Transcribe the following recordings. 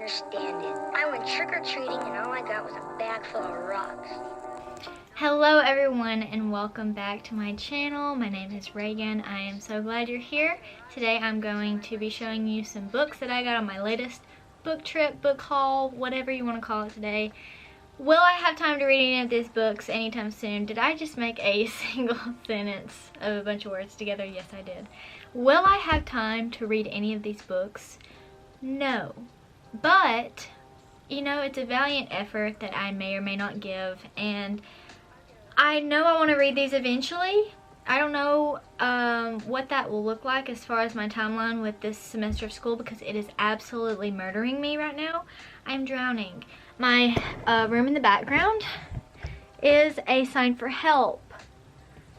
understand it. I went trick-or-treating and all I got was a bag full of rocks. Hello everyone and welcome back to my channel. My name is Reagan. I am so glad you're here. Today I'm going to be showing you some books that I got on my latest book trip, book haul, whatever you want to call it today. Will I have time to read any of these books anytime soon? Did I just make a single sentence of a bunch of words together? Yes, I did. Will I have time to read any of these books? No. But, you know, it's a valiant effort that I may or may not give, and I know I want to read these eventually. I don't know what that will look like as far as my timeline with this semester of school, because it is absolutely murdering me right now. I'm drowning. My room in the background is a sign for help.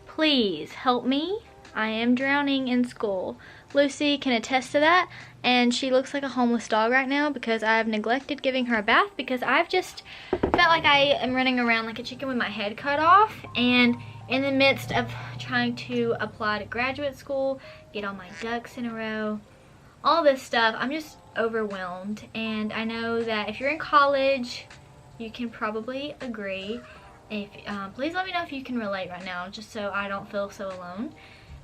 Please help me. I am drowning in school. Lucy can attest to that, and she looks like a homeless dog right now because I've neglected giving her a bath because I've just felt like I am running around like a chicken with my head cut off, and in the midst of trying to apply to graduate school, get all my ducks in a row, all this stuff, I'm just overwhelmed. And I know that if you're in college, you can probably agree. If please let me know if you can relate right now, just so I don't feel so alone,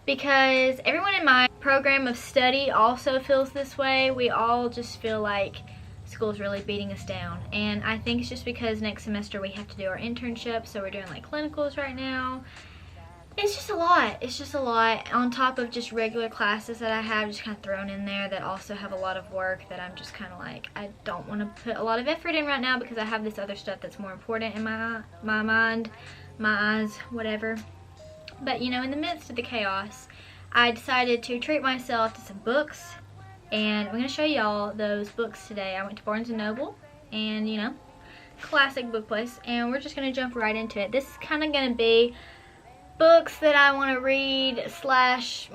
because everyone in my program of study also feels this way. We all just feel like school's really beating us down, and I think it's just because next semester we have to do our internship, so we're doing like clinicals right now. It's just a lot. It's just a lot on top of just regular classes that I have just kind of thrown in there that also have a lot of work that I'm just kind of like, I don't want to put a lot of effort in right now because I have this other stuff that's more important in my mind, my eyes, whatever. But you know, in the midst of the chaos, I decided to treat myself to some books, and I'm going to show y'all those books today. I went to Barnes & Noble, and you know, classic book place, and we're just going to jump right into it. This is kind of going to be books that I want to read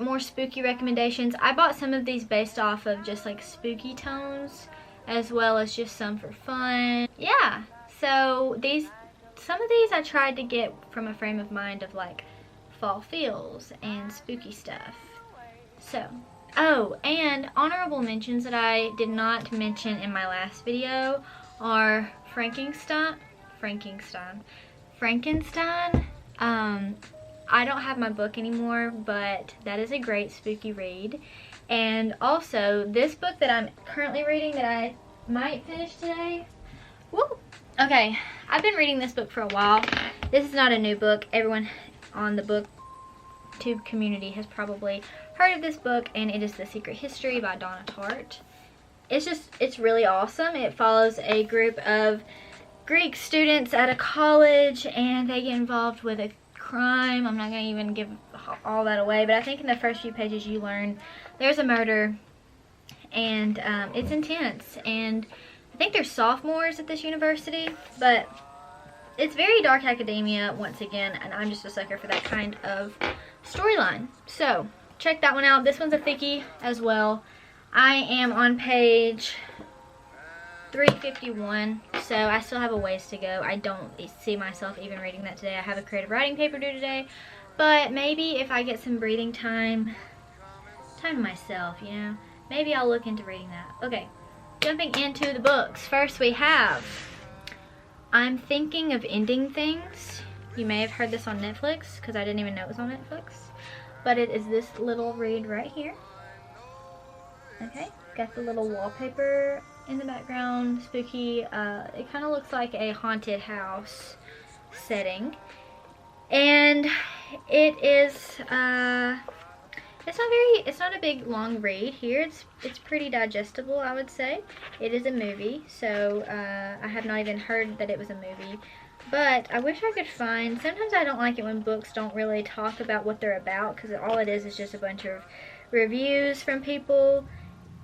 / more spooky recommendations. I bought some of these based off of just like spooky tones, as well as just some for fun. Yeah, so some of these I tried to get from a frame of mind of like fall feels and spooky stuff. So, oh, and honorable mentions that I did not mention in my last video are Frankenstein. I don't have my book anymore, but that is a great spooky read. And also this book that I'm currently reading that I might finish today. Woo! Okay, I've been reading this book for a while. This is not a new book. Everyone on the booktube community has probably heard of this book, and it is The Secret History by Donna Tartt. It's really awesome. It follows a group of Greek students at a college, and they get involved with a crime. I'm not going to even give all that away, but I think in the first few pages you learn there's a murder, and it's intense, and I think they're sophomores at this university, but it's very dark academia once again, and I'm just a sucker for that kind of storyline. So check that one out. This one's a thickie as well. I am on page 351, so I still have a ways to go. I don't see myself even reading that today. I have a creative writing paper due today, but maybe if I get some breathing time to myself, you know, maybe I'll look into reading that. Okay, jumping into the books. First we have I'm Thinking of Ending Things. You may have heard this on Netflix, because I didn't even know it was on Netflix, but it is this little read right here. Okay, got the little wallpaper in the background, spooky. It kind of looks like a haunted house setting, and it is it's not a big long read here. It's pretty digestible, I would say. It is a movie, so I have not even heard that it was a movie, but I wish I could find, sometimes I don't like it when books don't really talk about what they're about, because all it is just a bunch of reviews from people.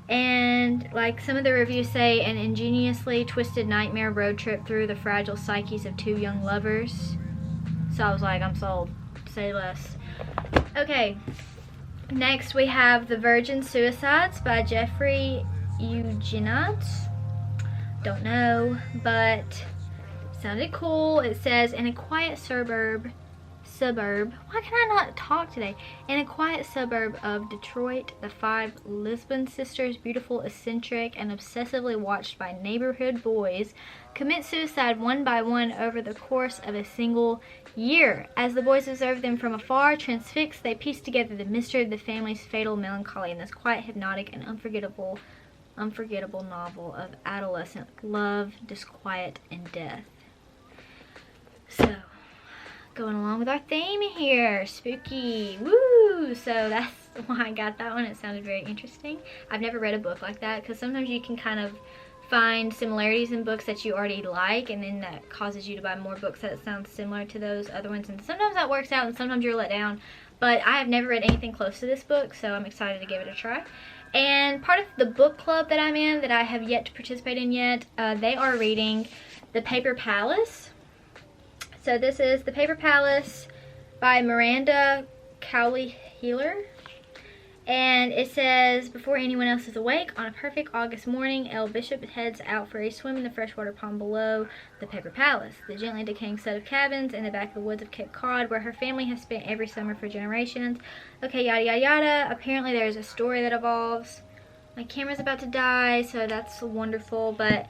And like some of the reviews say, an ingeniously twisted nightmare road trip through the fragile psyches of two young lovers. So I was like, I'm sold. Say less. Okay, next we have The Virgin Suicides by Jeffrey Eugenides. Don't know, but sounded cool. It says, in a quiet suburb suburb, why can I not talk today? In a quiet suburb of Detroit, the 5 Lisbon sisters, beautiful, eccentric, and obsessively watched by neighborhood boys, commit suicide one by one over the course of a single year. As the boys observe them from afar, transfixed, they piece together the mystery of the family's fatal melancholy in this quiet, hypnotic, and unforgettable novel of adolescent love, disquiet, and death. So, going along with our theme here, spooky, woo! So that's why I got that one. It sounded very interesting. I've never read a book like that, because sometimes you can kind of find similarities in books that you already like, and then that causes you to buy more books that sound similar to those other ones, and sometimes that works out and sometimes you're let down. But I have never read anything close to this book, so I'm excited to give it a try. And part of the book club that I'm in, that I have yet to participate in yet, they are reading The Paper Palace. So this is The Paper Palace by Miranda Cowley-Heeler. And it says, before anyone else is awake, on a perfect August morning, Elle Bishop heads out for a swim in the freshwater pond below the Paper Palace, the gently decaying set of cabins in the back of the woods of Cape Cod, where her family has spent every summer for generations. Okay, yada yada yada. Apparently there's a story that evolves. My camera's about to die, so that's wonderful, but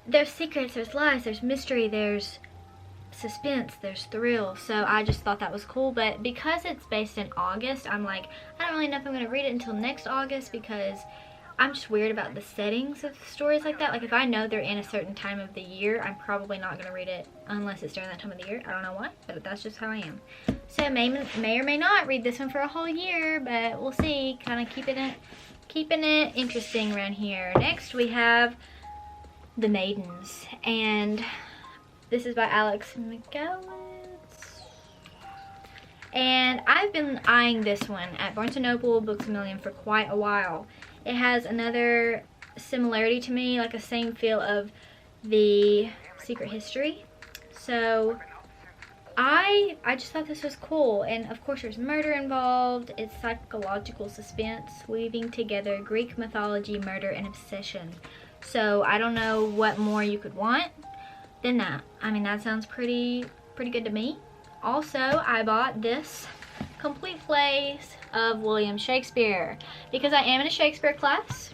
there's secrets, there's lies, there's mystery, there's suspense, there's thrill. So I just thought that was cool. But because it's based in August, I'm like, I don't really know if I'm going to read it until next August, because I'm just weird about the settings of stories like that. Like, if I know they're in a certain time of the year, I'm probably not going to read it unless it's during that time of the year. I don't know why, but that's just how I am. So may or may not read this one for a whole year, but we'll see. Kind of keeping it interesting around here. Next we have The Maidens, and this is by Alex McGowan. And I've been eyeing this one at Barnes & Noble, Books A Million for quite a while. It has another similarity to me, like a same feel of The Secret History. So I just thought this was cool. And of course there's murder involved. It's psychological suspense, weaving together Greek mythology, murder, and obsession. So I don't know what more you could want than that. I mean, that sounds pretty good to me. Also, I bought this complete plays of William Shakespeare because I am in a Shakespeare class,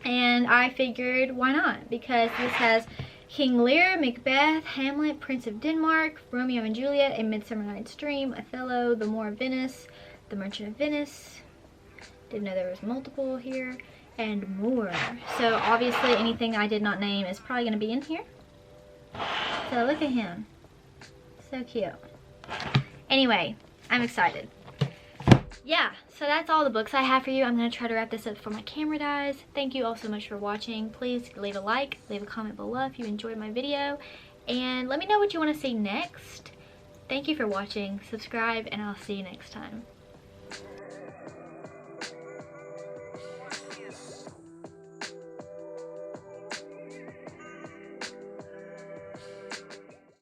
and I figured why not, because this has King Lear, Macbeth, Hamlet, Prince of Denmark, Romeo and Juliet, A Midsummer Night's Dream, Othello, The Moor of Venice, The Merchant of Venice, didn't know there was multiple here, and more. So obviously anything I did not name is probably going to be in here. So look at him, so cute. Anyway, I'm excited. Yeah, so that's all the books I have for you. I'm going to try to wrap this up before my camera dies. Thank you all so much for watching. Please leave a like, leave a comment below if you enjoyed my video, and let me know what you want to see next. Thank you for watching, subscribe, and I'll see you next time.